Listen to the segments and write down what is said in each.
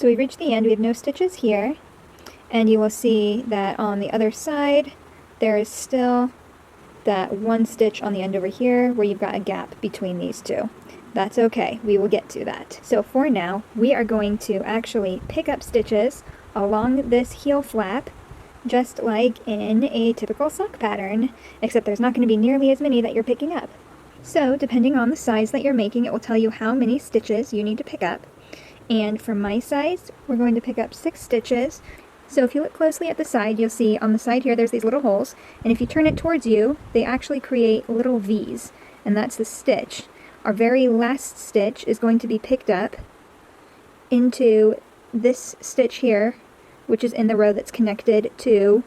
So we've reached the end, we have no stitches here, and you will see that on the other side there is still that one stitch on the end over here where you've got a gap between these two. That's okay, we will get to that. So for now, we are going to actually pick up stitches along this heel flap, just like in a typical sock pattern, except there's not going to be nearly as many that you're picking up. So depending on the size that you're making, it will tell you how many stitches you need to pick up. And for my size, we're going to pick up 6 stitches. So if you look closely at the side, you'll see on the side here there's these little holes, and if you turn it towards you, they actually create little V's, and that's the stitch. Our very last stitch is going to be picked up into this stitch here, which is in the row that's connected to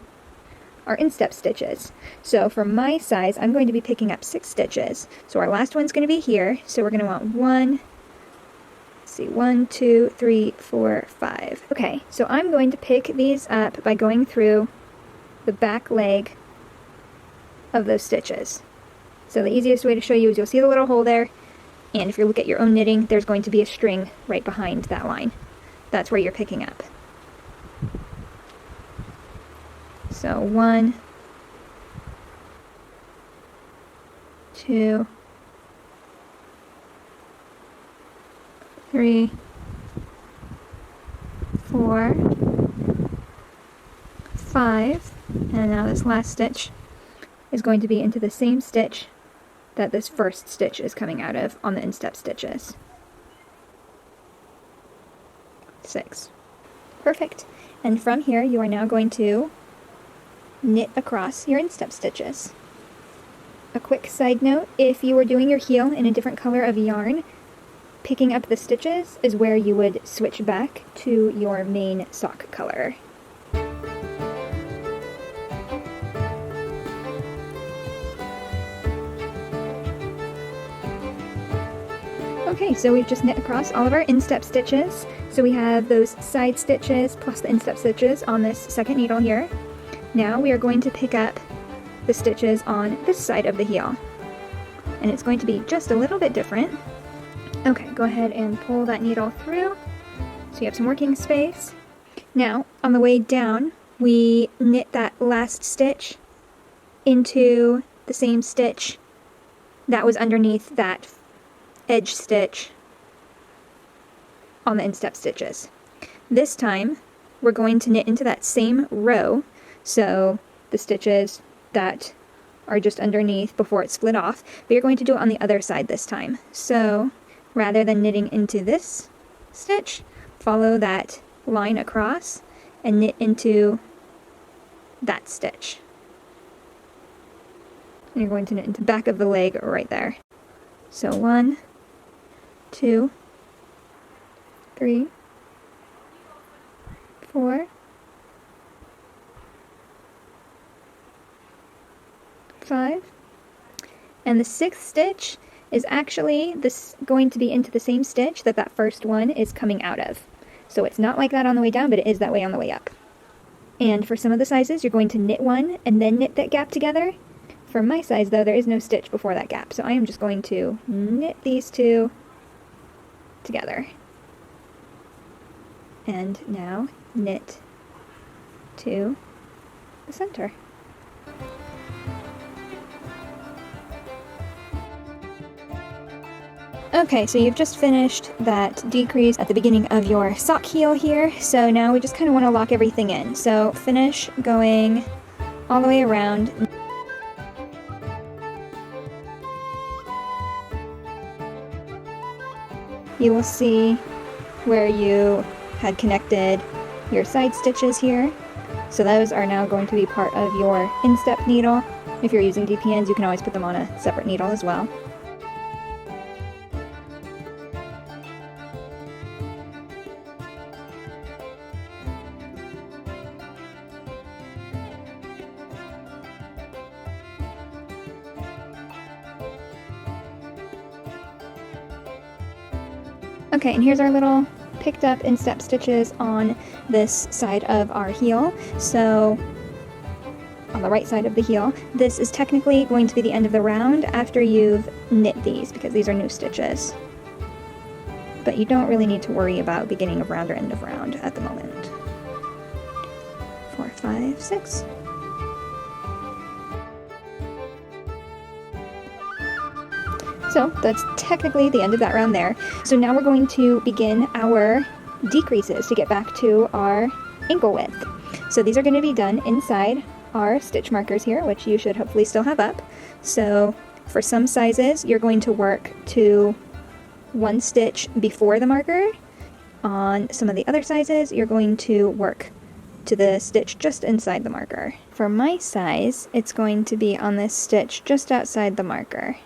our instep stitches. So for my size, I'm going to be picking up 6 stitches. So our last one's going to be here, so we're going to want 1, 2, 3, 4, 5. Okay, so I'm going to pick these up by going through the back leg of those stitches. So the easiest way to show you is you'll see the little hole there, and if you look at your own knitting, there's going to be a string right behind that line. That's where you're picking up. So 1, 2, 3, 4, 5, and now this last stitch is going to be into the same stitch that this first stitch is coming out of on the instep stitches. 6. Perfect. And from here you are now going to knit across your instep stitches. A quick side note, if you were doing your heel in a different color of yarn, picking up the stitches is where you would switch back to your main sock color. Okay, so we've just knit across all of our instep stitches. So we have those side stitches plus the instep stitches on this second needle here. Now we are going to pick up the stitches on this side of the heel. And it's going to be just a little bit different. Okay, go ahead and pull that needle through so you have some working space. Now, on the way down, we knit that last stitch into the same stitch that was underneath that edge stitch on the instep stitches. This time, we're going to knit into that same row, so the stitches that are just underneath before it's split off, but you're going to do it on the other side this time. So rather than knitting into this stitch, follow that line across and knit into that stitch. And you're going to knit into the back of the leg right there. So 1, 2, 3, 4, 5, and the 6th stitch is actually going to be into the same stitch that that first one is coming out of. So it's not like that on the way down, but it is that way on the way up. And for some of the sizes, you're going to knit one and then knit that gap together. For my size, though, there is no stitch before that gap, so I am just going to knit these two together. And now knit to the center. Okay, so you've just finished that decrease at the beginning of your sock heel here, so now we just kind of want to lock everything in. So finish going all the way around. You will see where you had connected your side stitches here. So those are now going to be part of your instep needle. If you're using DPNs, you can always put them on a separate needle as well. Okay, and here's our little picked up instep stitches on this side of our heel. So on the right side of the heel, this is technically going to be the end of the round after you've knit these, because these are new stitches. but you don't really need to worry about beginning of round or end of round at the moment. 4, 5, 6. So that's technically the end of that round there. So now we're going to begin our decreases to get back to our ankle width. So these are going to be done inside our stitch markers here, which you should hopefully still have up. So for some sizes, you're going to work to 1 stitch before the marker. On some of the other sizes, you're going to work to the stitch just inside the marker. For my size, it's going to be on this stitch just outside the marker.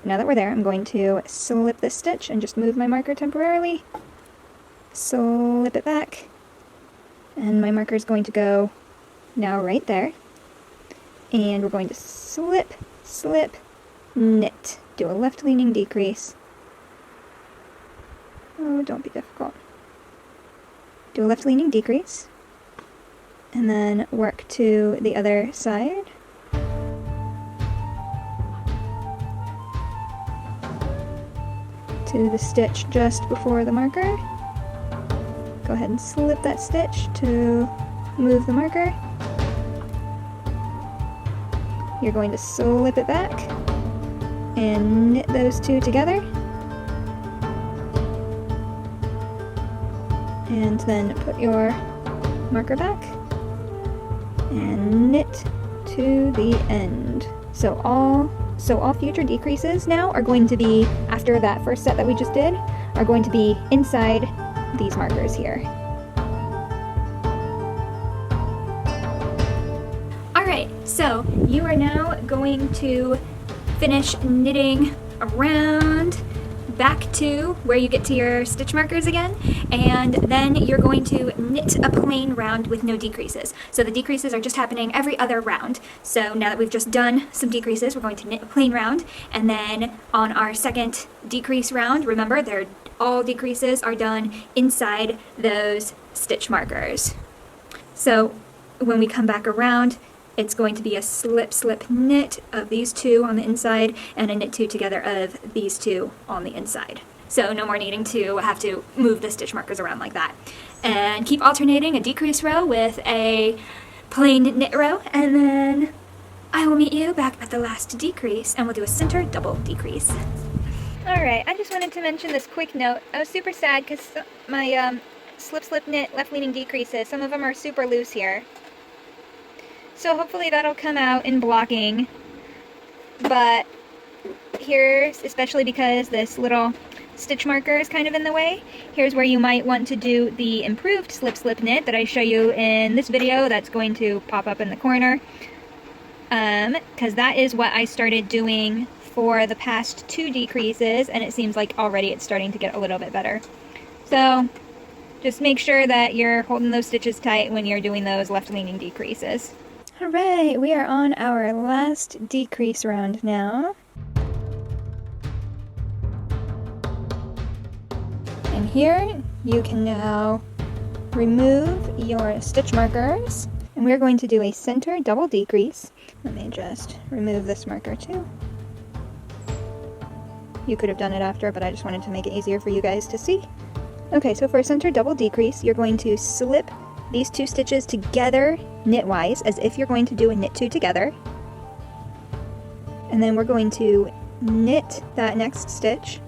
Now that we're there, I'm going to slip this stitch and just move my marker temporarily. Slip it back. And my marker is going to go now right there. And we're going to slip, slip, knit. Do a left-leaning decrease. Oh, don't be difficult. Do a left-leaning decrease. And then work to the other side. To the stitch just before the marker. Go ahead and slip that stitch to move the marker. You're going to slip it back and knit those two together. And then put your marker back and knit to the end. So all future decreases now are going to be, after that first set that we just did, are going to be inside these markers here. Alright, so you are now going to finish knitting around back to where you get to your stitch markers again, and then you're going to knit a plain round with no decreases. So the decreases are just happening every other round. So now that we've just done some decreases, we're going to knit a plain round, and then on our second decrease round, remember, all decreases are done inside those stitch markers. So when we come back around, it's going to be a slip, slip, knit of these two on the inside and a knit two together of these two on the inside. So no more needing to have to move the stitch markers around like that. And keep alternating a decrease row with a plain knit row, and then I will meet you back at the last decrease and we'll do a center double decrease. Alright, I just wanted to mention this quick note. I was super sad because my slip, slip, knit left leaning decreases, some of them are super loose here. So hopefully that'll come out in blocking, but here's, especially because this little stitch marker is kind of in the way, here's where you might want to do the improved slip slip knit that I show you in this video that's going to pop up in the corner, because that is what I started doing for the past 2 decreases, and it seems like already it's starting to get a little bit better. So just make sure that you're holding those stitches tight when you're doing those left leaning decreases. Hooray! We are on our last decrease round now. And here you can now remove your stitch markers, and we're going to do a center double decrease. Let me just remove this marker too. You could have done it after, but I just wanted to make it easier for you guys to see. Okay, so for a center double decrease, you're going to slip these 2 stitches together knitwise, as if you're going to do a knit 2 together. And then we're going to knit that next stitch.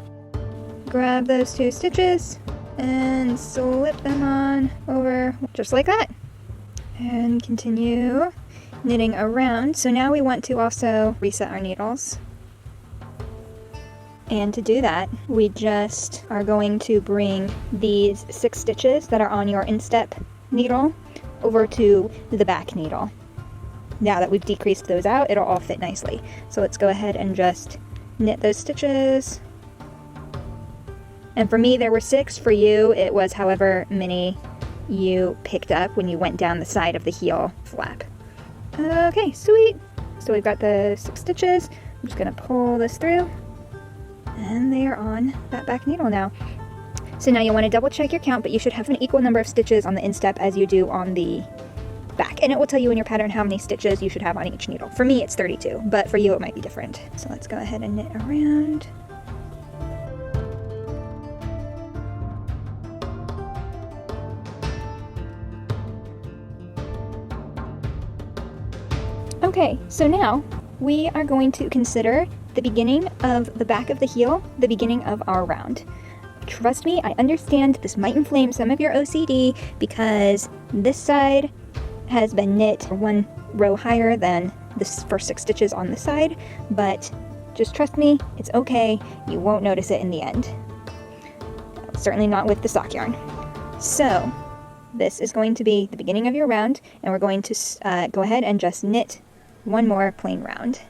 Grab those 2 stitches and slip them on over just like that. And continue knitting around. So now we want to also reset our needles. And to do that, we just are going to bring these 6 stitches that are on your instep needle over to the back needle. Now that we've decreased those out, it'll all fit nicely. So let's go ahead and just knit those stitches. And for me, there were 6. For you, it was however many you picked up when you went down the side of the heel flap. Okay, sweet. So we've got the 6 stitches. I'm just gonna pull this through, and they are on that back needle now. So now you want to double check your count, but you should have an equal number of stitches on the instep as you do on the back. And it will tell you in your pattern how many stitches you should have on each needle. For me, it's 32, but for you, it might be different. So let's go ahead and knit around. Okay, so now we are going to consider the beginning of the back of the heel, the beginning of our round. Trust me, I understand this might inflame some of your OCD because this side has been knit one row higher than the first 6 stitches on the side, but just trust me, it's okay. You won't notice it in the end. Certainly not with the sock yarn. So this is going to be the beginning of your round, and we're going to go ahead and just knit one more plain round.